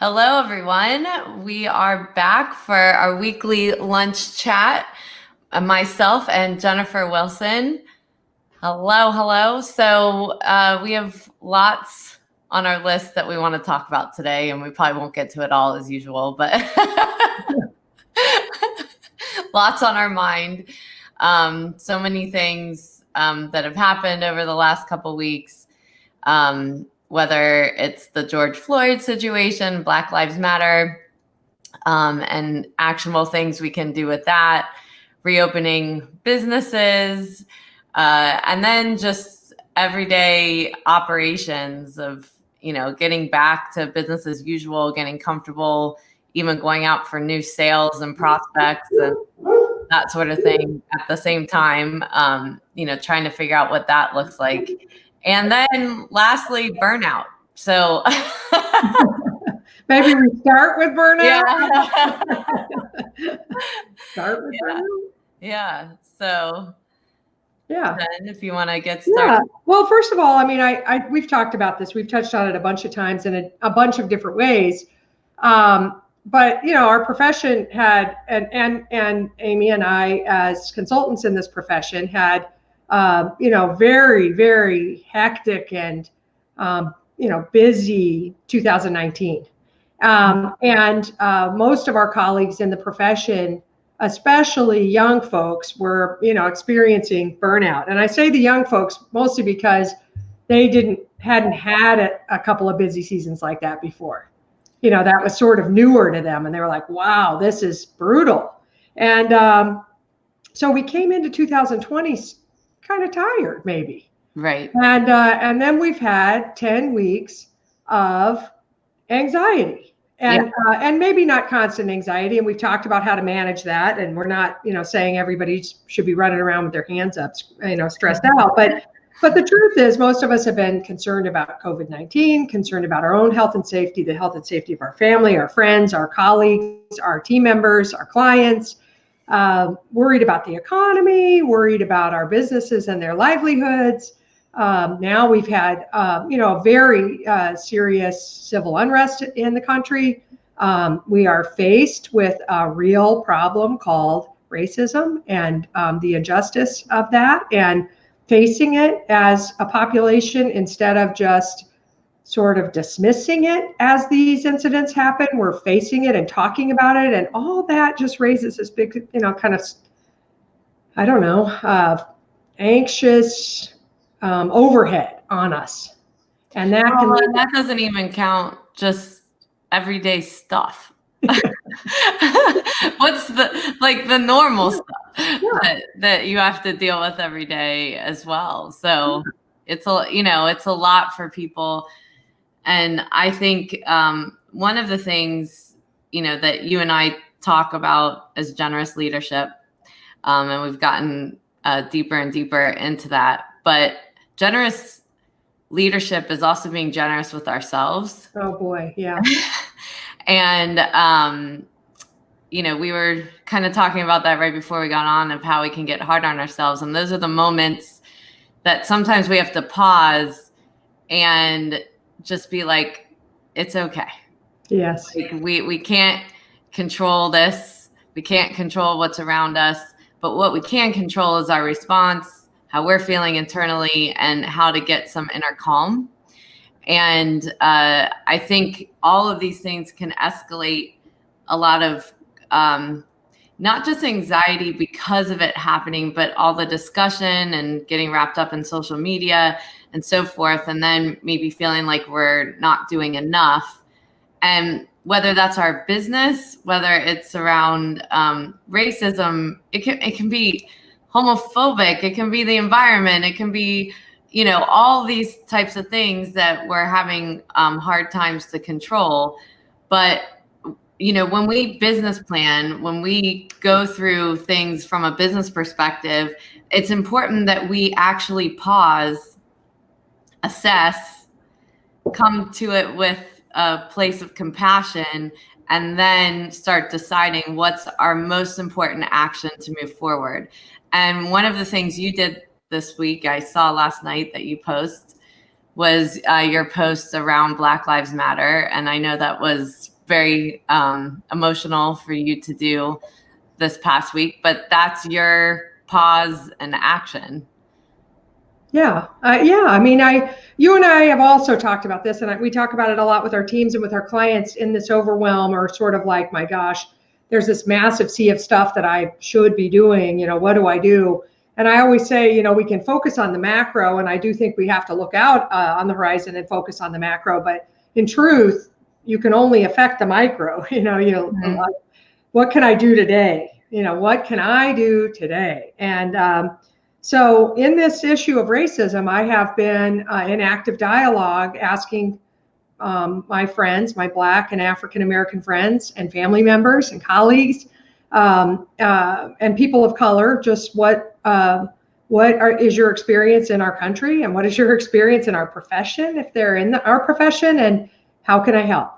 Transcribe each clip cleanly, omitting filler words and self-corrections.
Hello, everyone. We are back for our weekly lunch chat. Myself and Jennifer Wilson. Hello, hello. So we have lots on our list that we want to talk about today, and we probably won't get to it all as usual, but lots on our mind. So many things that have happened over the last couple weeks. Whether it's the George Floyd situation, Black Lives Matter, and actionable things we can do with that, reopening businesses, and then just everyday operations of, getting back to business as usual, getting comfortable, even going out for new sales and prospects and that sort of thing at the same time, trying to figure out what that looks like. And then lastly, burnout. So maybe we start with burnout. Yeah. Start with burnout. Yeah. So yeah. Then if you want to get started. Yeah. Well, first of all, I mean, we've talked about this. We've touched on it a bunch of times in a bunch of different ways. But our profession had, and Amy and I, as consultants in this profession, had very, very hectic and busy 2019. And most of our colleagues in the profession, especially young folks, were experiencing burnout. And I say the young folks mostly because they hadn't had a couple of busy seasons like that before. That was sort of newer to them, and they were like, wow, this is brutal. And so we came into 2020 kind of tired, maybe. Right. And then we've had 10 weeks of anxiety, and maybe not constant anxiety. And we've talked about how to manage that. And we're not, saying everybody should be running around with their hands up, stressed out. But the truth is, most of us have been concerned about COVID-19, concerned about our own health and safety, the health and safety of our family, our friends, our colleagues, our team members, our clients, worried about the economy, worried about our businesses and their livelihoods. Now we've had, a very serious civil unrest in the country. We are faced with a real problem called racism and the injustice of that, and facing it as a population instead of just sort of dismissing it as these incidents happen. We're facing it and talking about it, and all that just raises this big, kind of, I don't know, anxious overhead on us. And that that doesn't even count just everyday stuff. What's the normal stuff that you have to deal with every day as well. So it's a lot for people. And I think one of the things, that you and I talk about is generous leadership. And we've gotten deeper and deeper into that. But generous leadership is also being generous with ourselves. Oh boy, yeah. And, we were kind of talking about that right before we got on, of how we can get hard on ourselves. And those are the moments that sometimes we have to pause and just be like, it's okay. Yes. Like we can't control this. We can't control what's around us. But what we can control is our response, how we're feeling internally, and how to get some inner calm. And I think all of these things can escalate a lot of not just anxiety because of it happening, but all the discussion and getting wrapped up in social media and so forth. And then maybe feeling like we're not doing enough. And whether that's our business, whether it's around racism, it can be homophobic, it can be the environment, it can be, all these types of things that we're having hard times to control. But, when we business plan, when we go through things from a business perspective, it's important that we actually pause, assess, come to it with a place of compassion, and then start deciding what's our most important action to move forward. And one of the things you did this week, I saw last night that you post, was your post around Black Lives Matter. And I know that was very emotional for you to do this past week, but that's your pause and action. Yeah. Yeah. I mean, you and I have also talked about this, and we talk about it a lot with our teams and with our clients in this overwhelm, or sort of like, my gosh, there's this massive sea of stuff that I should be doing. What do I do? And I always say, we can focus on the macro, and I do think we have to look out on the horizon and focus on the macro. But in truth, you can only affect the micro. Like, what can I do today? What can I do today? And so in this issue of racism, I have been in active dialogue asking my friends, my Black and African American friends and family members and colleagues and people of color, just what is your experience in our country, and what is your experience in our profession, if they're in our profession, and how can I help?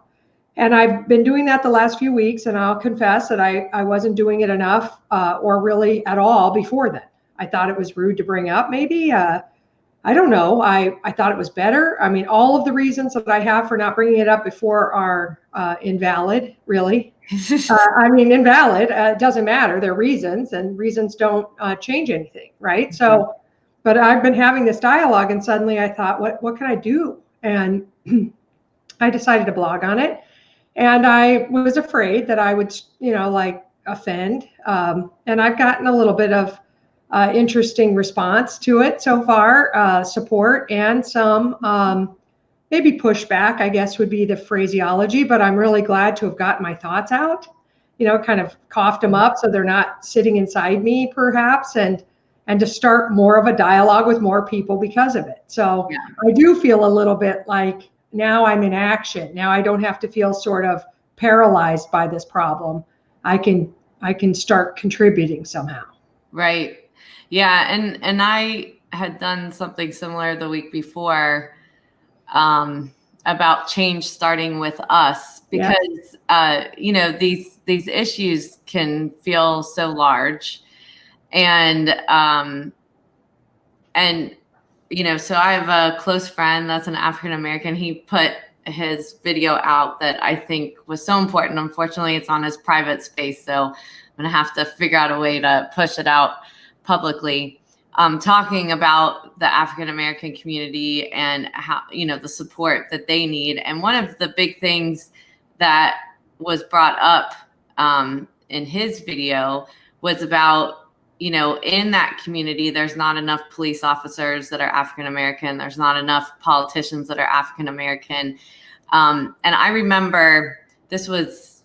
And I've been doing that the last few weeks, and I'll confess that I wasn't doing it enough or really at all before then. I thought it was rude to bring up, maybe. I don't know. I thought it was better. I mean, all of the reasons that I have for not bringing it up before are invalid, really. Invalid. It doesn't matter. They're reasons, and reasons don't change anything, right? Mm-hmm. So, but I've been having this dialogue, and suddenly I thought, what can I do? And I decided to blog on it. And I was afraid that I would, offend. And I've gotten a little bit of interesting response to it so far, support and some maybe pushback, I guess would be the phraseology, but I'm really glad to have gotten my thoughts out, kind of coughed them up so they're not sitting inside me perhaps, and to start more of a dialogue with more people because of it. So yeah. I do feel a little bit like now I'm in action. Now I don't have to feel sort of paralyzed by this problem. I can start contributing somehow. Right. Yeah, and I had done something similar the week before about change starting with us, because these issues can feel so large, and so I have a close friend that's an African American. He put his video out that I think was so important. Unfortunately, it's on his private space, so I'm gonna have to figure out a way to push it out publicly, talking about the African American community and how, the support that they need. And one of the big things that was brought up in his video was about, in that community, there's not enough police officers that are African American. There's not enough politicians that are African American. And I remember this was,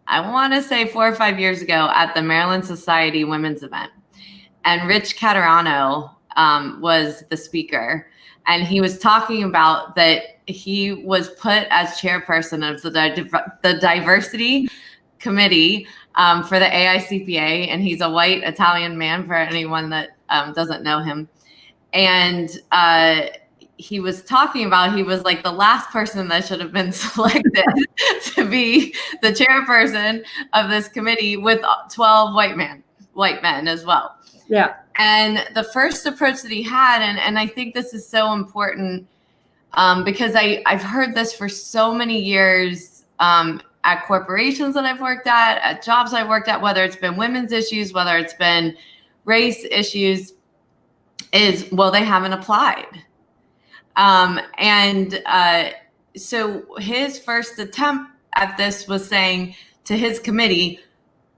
I want to say 4 or 5 years ago at the Maryland Society Women's event. And Rich Caterano was the speaker. And he was talking about that he was put as chairperson of the diversity committee for the AICPA. And he's a white Italian man, for anyone that doesn't know him. And he was talking about, he was like the last person that should have been selected to be the chairperson of this committee, with 12 white men as well. Yeah. And the first approach that he had, and I think this is so important because I've heard this for so many years at corporations that I've worked at jobs I've worked at, whether it's been women's issues, whether it's been race issues, is, well, they haven't applied. So his first attempt at this was saying to his committee,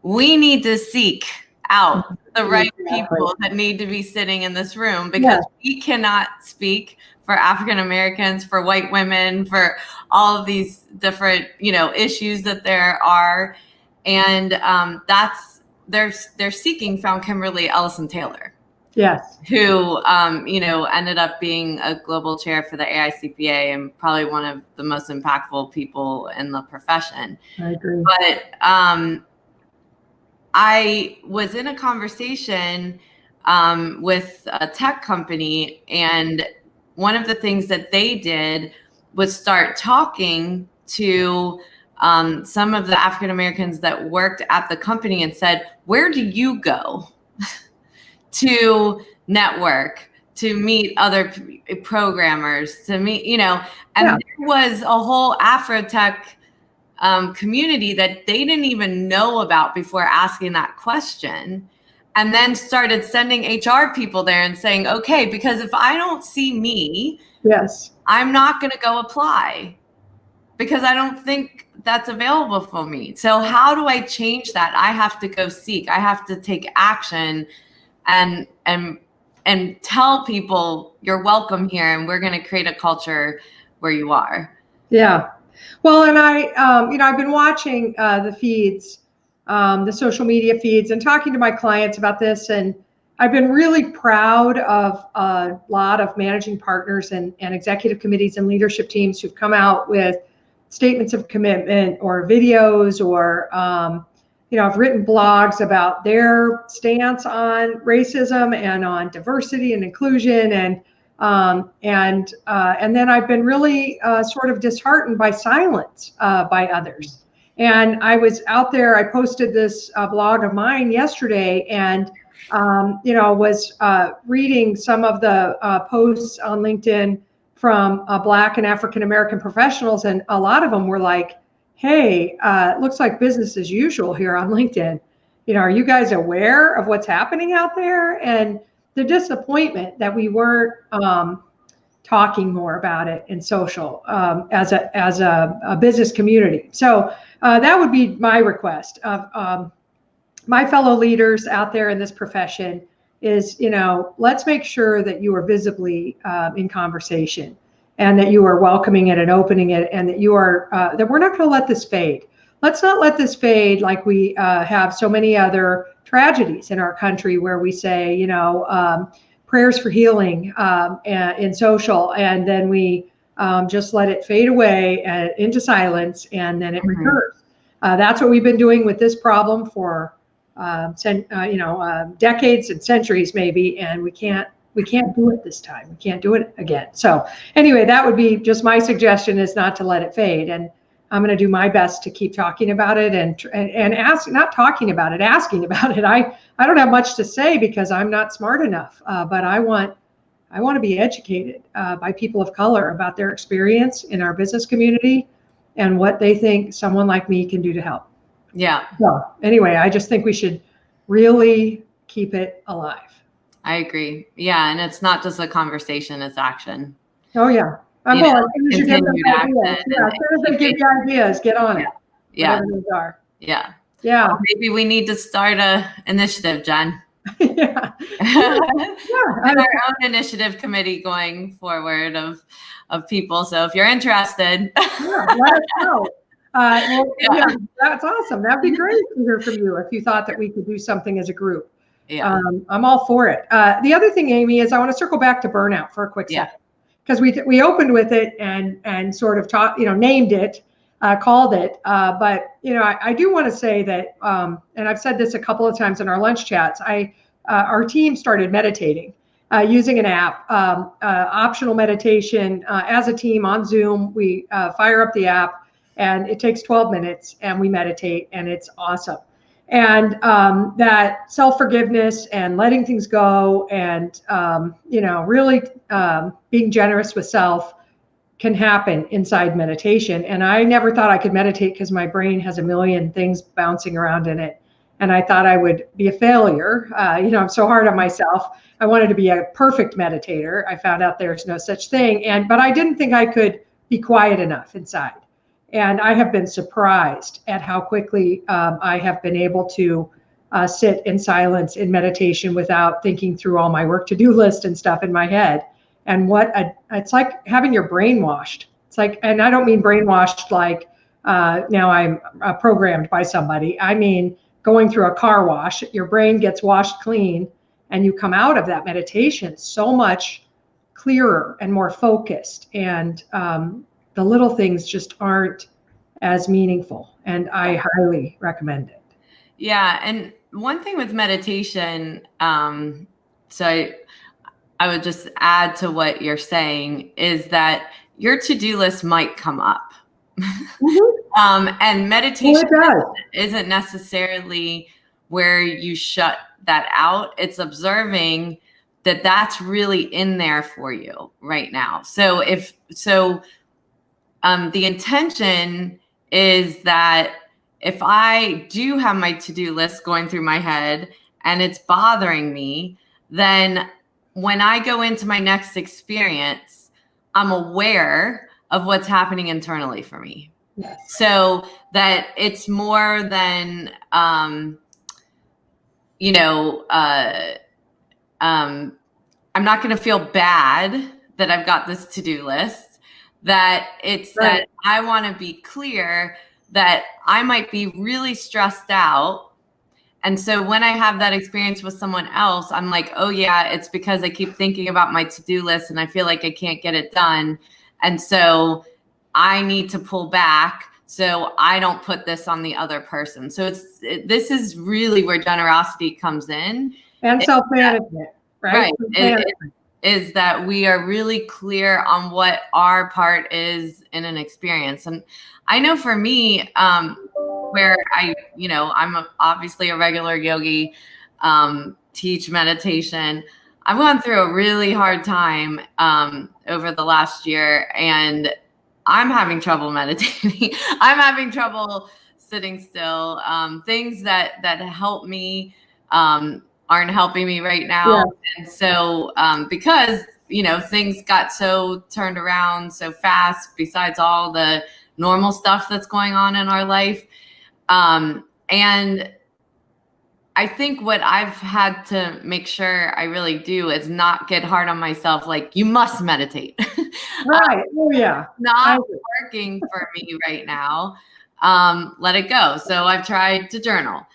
we need to seek out the right people that need to be sitting in this room, because we cannot speak for African Americans, for white women, for all of these different, issues that there are. And they're seeking found Kimberly Ellison Taylor. Yes. Who, ended up being a global chair for the AICPA and probably one of the most impactful people in the profession. I agree. But I was in a conversation with a tech company, and one of the things that they did was start talking to some of the African Americans that worked at the company and said, where do you go to network, to meet other programmers, to meet, you know, and Yeah. there was a whole Afrotech community that they didn't even know about before asking that question, and then started sending HR people there and saying, okay, because if I don't see me, Yes. I'm not going to go apply because I don't think that's available for me. So how do I change that? I have to go seek, I have to take action and tell people you're welcome here, and we're going to create a culture where you are. Yeah. Well, and I've been watching the feeds, the social media feeds, and talking to my clients about this. And I've been really proud of a lot of managing partners and executive committees and leadership teams who've come out with statements of commitment or videos or, I've written blogs about their stance on racism and on diversity and inclusion, and then I've been really sort of disheartened by silence by others. And I was out there. I posted this blog of mine yesterday, and was reading some of the posts on LinkedIn from Black and African American professionals, and a lot of them were like, hey, it looks like business as usual here on LinkedIn. Are you guys aware of what's happening out there? And the disappointment that we weren't talking more about it in social as a business community. So that would be my request of my fellow leaders out there in this profession is, let's make sure that you are visibly in conversation, and that you are welcoming it and opening it, and that you are that we're not going to let this fade. Let's not let this fade like we have so many other tragedies in our country where we say, prayers for healing in social, and then we just let it fade away into silence, and then it recurs. That's what we've been doing with this problem for decades and centuries maybe, and we can't do it this time. We can't do it again. So anyway, that would be just my suggestion, is not to let it fade. And I'm going to do my best to keep talking about it and asking about it. I don't have much to say because I'm not smart enough, but I want to be educated by people of color about their experience in our business community and what they think someone like me can do to help. Yeah. So anyway, I just think we should really keep it alive. I agree. Yeah. And it's not just a conversation, it's action. Oh, yeah. As soon as they give you ideas, get on it. Yeah. Whatever those are. Yeah. Yeah. Well, maybe we need to start a initiative, Jen. Yeah. Our own initiative committee going forward of people. So if you're interested, let us know. That's awesome. That'd be great to hear from you if you thought that we could do something as a group. Yeah. I'm all for it. The other thing, Amy, is I want to circle back to burnout for a quick second, because we opened with it and sort of named it, called it. But I do want to say that, and I've said this a couple of times in our lunch chats. Our team started meditating using an app, optional meditation as a team on Zoom. We fire up the app, and it takes 12 minutes, and we meditate, and it's awesome. And that self-forgiveness and letting things go, and really being generous with self can happen inside meditation. And I never thought I could meditate because my brain has a million things bouncing around in it, and I thought I would be a failure. I'm so hard on myself. I wanted to be a perfect meditator. I found out there's no such thing, but I didn't think I could be quiet enough inside. And I have been surprised at how quickly I have been able to sit in silence in meditation without thinking through all my work to-do list and stuff in my head. And it's like having your brain washed. It's like, and I don't mean brainwashed like now I'm programmed by somebody. I mean going through a car wash. Your brain gets washed clean, and you come out of that meditation so much clearer and more focused. And the little things just aren't as meaningful, and I highly recommend it. Yeah. And one thing with meditation, so I would just add to what you're saying, is that your to-do list might come up. And meditation isn't necessarily where you shut that out. It's observing that's really in there for you right now. So the intention is that if I do have my to-do list going through my head and it's bothering me, then when I go into my next experience, I'm aware of what's happening internally for me. Yes. So that it's more than, I'm not going to feel bad that I've got this to-do list, that it's Right. that I want to be clear that I might be really stressed out. And so when I have that experience with someone else, I'm like, oh yeah, it's because I keep thinking about my to-do list and I feel like I can't get it done. And so I need to pull back so I don't put this on the other person. So this is really where generosity comes in. And self-management, right? Right. Is that we are really clear on what our part is in an experience. And I know for me, where I'm obviously a regular yogi, teach meditation. I've gone through a really hard time over the last year, and I'm having trouble meditating. I'm having trouble sitting still. Things that help me aren't helping me right now. Yeah. And so because things got so turned around so fast, besides all the normal stuff that's going on in our life, and I think what I've had to make sure I really do is not get hard on myself, like, you must meditate. Right. Oh yeah. Not working for me right now. Let it go. So I've tried to journal.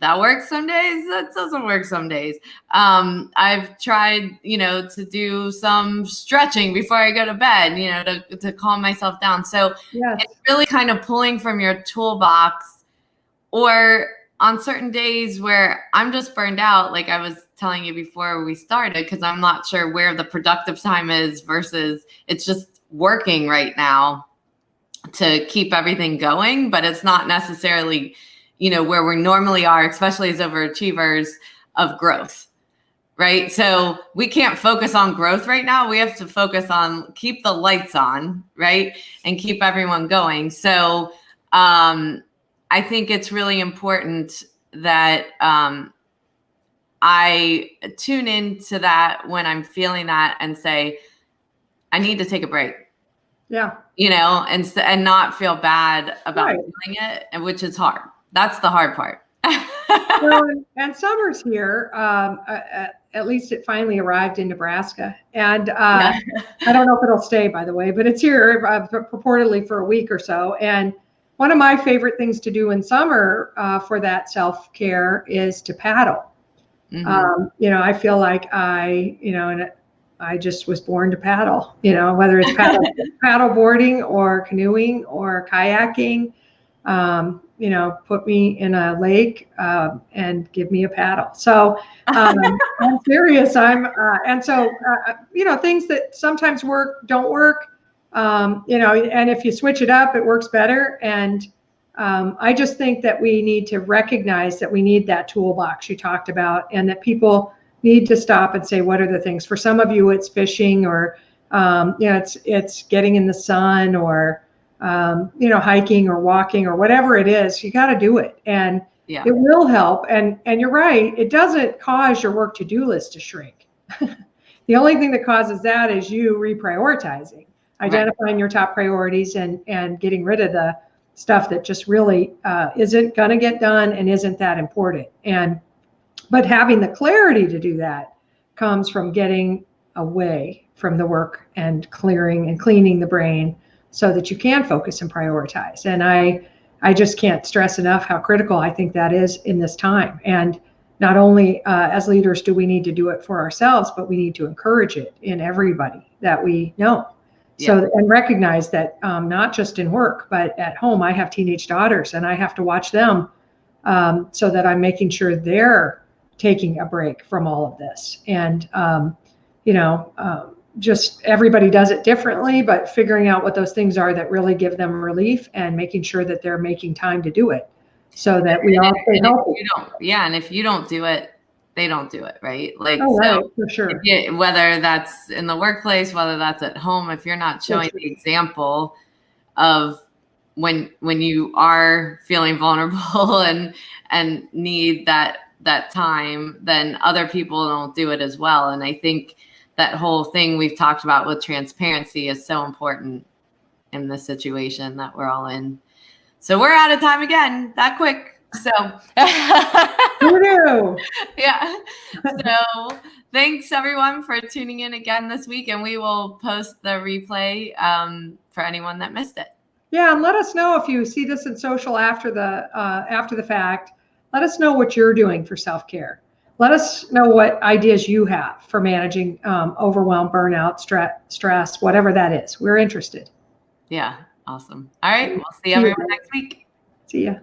That works some days. That doesn't work some days. I've tried, to do some stretching before I go to bed, to calm myself down. So Yes. it's really kind of pulling from your toolbox, or on certain days where I'm just burned out, like I was telling you before we started, because I'm not sure where the productive time is versus it's just working right now to keep everything going, but it's not necessarily, where we normally are, especially as overachievers, of growth, right? So we can't focus on growth right now. We have to focus on keep the lights on, right? And keep everyone going. So I think it's really important that I tune into that when I'm feeling that and say, I need to take a break. Yeah. And not feel bad about Right. doing it, and which is hard. That's the hard part. Well, and summer's here. At least it finally arrived in Nebraska, and I don't know if it'll stay, by the way, but it's here purportedly for a week or so. And one of my favorite things to do in summer for that self-care is to paddle. Mm-hmm. I feel like and I just was born to paddle, whether it's paddle boarding or canoeing or kayaking, put me in a lake and give me a paddle. So I'm serious. And so, things that sometimes work, don't work, and if you switch it up, it works better. And I just think that we need to recognize that we need that toolbox you talked about, and that people need to stop and say, what are the things? For some of you, it's fishing, or it's getting in the sun, or hiking or walking or whatever it is. You got to do it, and it will help. And you're right, it doesn't cause your work to-do list to shrink. The only thing that causes that is you reprioritizing, identifying your top priorities, and getting rid of the stuff that just really isn't going to get done and isn't that important. But having the clarity to do that comes from getting away from the work and clearing and cleaning the brain so that you can focus and prioritize. And I just can't stress enough how critical I think that is in this time. And not only as leaders do we need to do it for ourselves, but we need to encourage it in everybody that we know. So, and recognize that not just in work, but at home. I have teenage daughters, and I have to watch them so that I'm making sure they're taking a break from all of this. And, just everybody does it differently, but figuring out what those things are that really give them relief, and making sure that they're making time to do it so that we all stay healthy. And if you don't do it, they don't do it, right? Like, Oh, right, so for sure. whether that's in the workplace, whether that's at home, if you're not showing the example of when you are feeling vulnerable and need that time, then other people don't do it as well. And I think that whole thing we've talked about with transparency is so important in this situation that we're all in. So we're out of time again, that quick. So Who knew? yeah. So thanks everyone for tuning in again this week, and we will post the replay for anyone that missed it. Yeah, and let us know if you see this in social after the fact. Let us know what you're doing for self-care. Let us know what ideas you have for managing overwhelm, burnout, stress, whatever that is. We're interested. Yeah, awesome. All right, we'll see everyone next week. See ya.